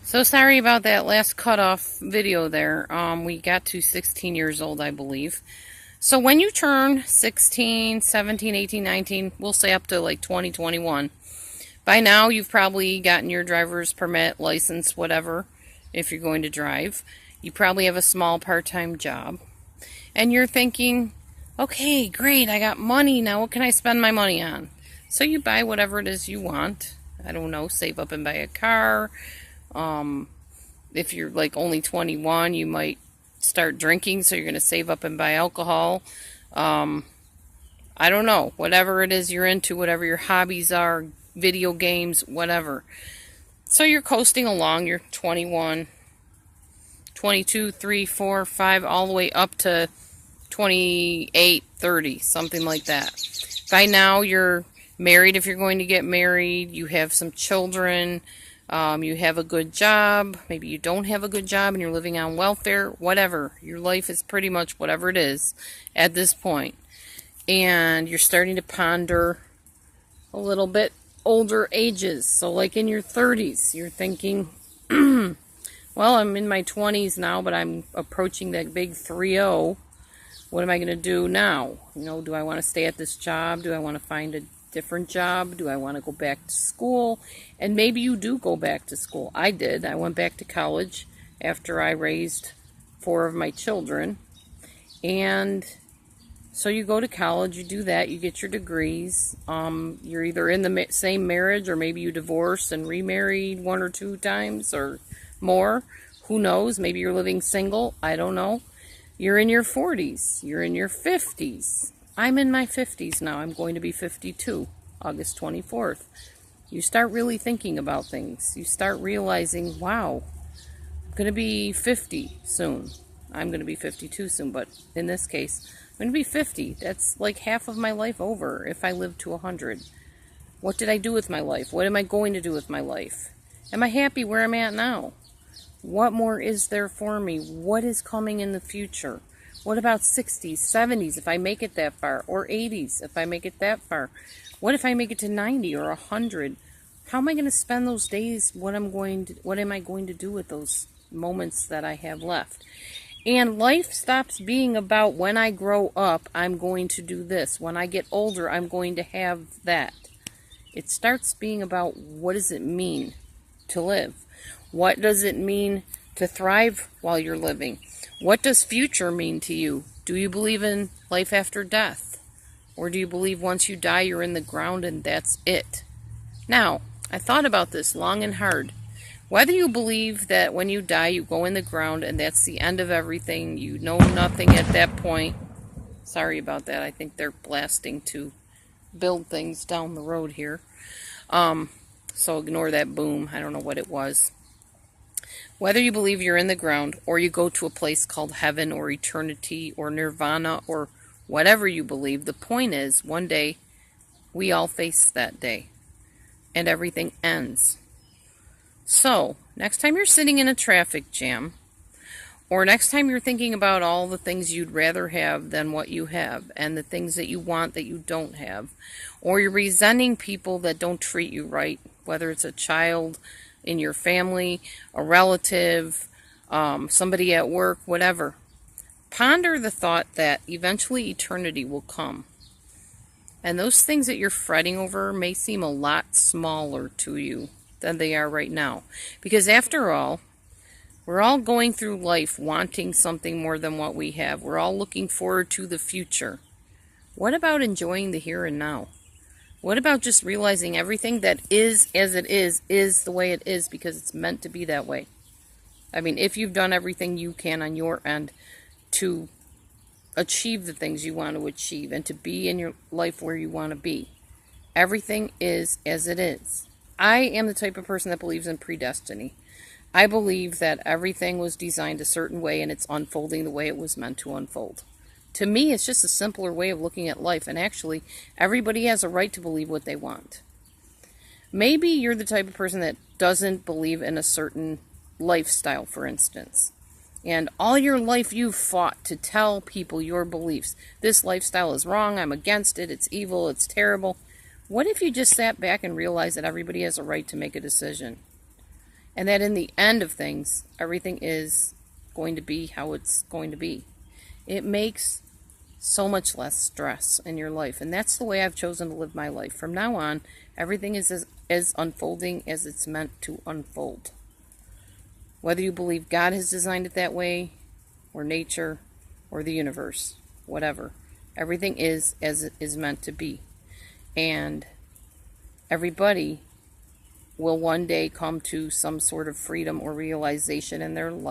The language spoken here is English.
So sorry about that last cutoff video there. We got to 16 years old, I believe. So when you turn 16, 17, 18, 19, we'll say up to like 20, 21, by now you've probably gotten your driver's permit, license, whatever, if you're going to drive. You probably have a small part-time job. And you're thinking, okay, great, I got money, now what can I spend my money on? So you buy whatever it is you want. I don't know, save up and buy a car. If you're like only 21, you might start drinking, so you're going to save up and buy alcohol. I don't know, whatever it is you're into, whatever your hobbies are, video games, whatever. So you're coasting along, you're 21, 22, 3, 4, 5, all the way up to 28, 30, something like that. By now you're married if you're going to get married, you have some children, you have a good job, maybe you don't have a good job and you're living on welfare, whatever. Your life is pretty much whatever it is at this point. And you're starting to ponder a little bit older ages. So like in your 30s, you're thinking, well, I'm in my 20s now, but I'm approaching that big 3-0. What am I going to do now? You know, do I want to stay at this job? Do I want to find a different job? Do I want to go back to school? And maybe you do go back to school. I did. I went back to college after I raised 4 of my children. And so you go to college, you do that, you get your degrees. You're either in the same marriage, or maybe you divorced and remarried 1 or 2 times or more. Who knows? Maybe you're living single. I don't know. You're in your 40s. You're in your 50s. I'm in my 50s now. I'm going to be 52, August 24th. You start really thinking about things. You start realizing, wow, I'm going to be 50 soon. I'm going to be 52 soon, but in this case, I'm going to be 50. That's like half of my life over if I live to 100. What did I do with my life? What am I going to do with my life? Am I happy where I'm at now? What more is there for me? What is coming in the future? What about 60s, 70s if I make it that far? Or 80s if I make it that far? What if I make it to 90 or 100? How am I going to spend those days? What am I going to do with those moments that I have left? And life stops being about when I grow up, I'm going to do this. When I get older, I'm going to have that. It starts being about, what does it mean to live? What does it mean to thrive while you're living? What does future mean to you? Do you believe in life after death? Or do you believe once you die, you're in the ground and that's it? Now, I thought about this long and hard. Whether you believe that when you die, you go in the ground and that's the end of everything, you know nothing at that point. Sorry about that. I think they're blasting to build things down the road here. So ignore that boom. I don't know what it was. Whether you believe you're in the ground or you go to a place called heaven or eternity or nirvana or whatever you believe, the point is one day we all face that day and everything ends. So next time you're sitting in a traffic jam, or next time you're thinking about all the things you'd rather have than what you have and the things that you want that you don't have, or you're resenting people that don't treat you right, whether it's a child in your family, a relative, somebody at work, whatever. Ponder the thought that eventually eternity will come. And those things that you're fretting over may seem a lot smaller to you than they are right now. Because after all, we're all going through life wanting something more than what we have. We're all looking forward to the future. What about enjoying the here and now? What about just realizing everything that is as it is the way it is because it's meant to be that way? I mean, if you've done everything you can on your end to achieve the things you want to achieve and to be in your life where you want to be, everything is as it is. I am the type of person that believes in predestiny. I believe that everything was designed a certain way and it's unfolding the way it was meant to unfold. To me, it's just a simpler way of looking at life, and actually, everybody has a right to believe what they want. Maybe you're the type of person that doesn't believe in a certain lifestyle, for instance, and all your life you've fought to tell people your beliefs. This lifestyle is wrong, I'm against it, it's evil, it's terrible. What if you just sat back and realized that everybody has a right to make a decision? And that in the end of things, everything is going to be how it's going to be. It makes so much less stress in your life. And that's the way I've chosen to live my life. From now on, everything is as unfolding as it's meant to unfold. Whether you believe God has designed it that way, or nature, or the universe, whatever. Everything is as it is meant to be. And everybody will one day come to some sort of freedom or realization in their life.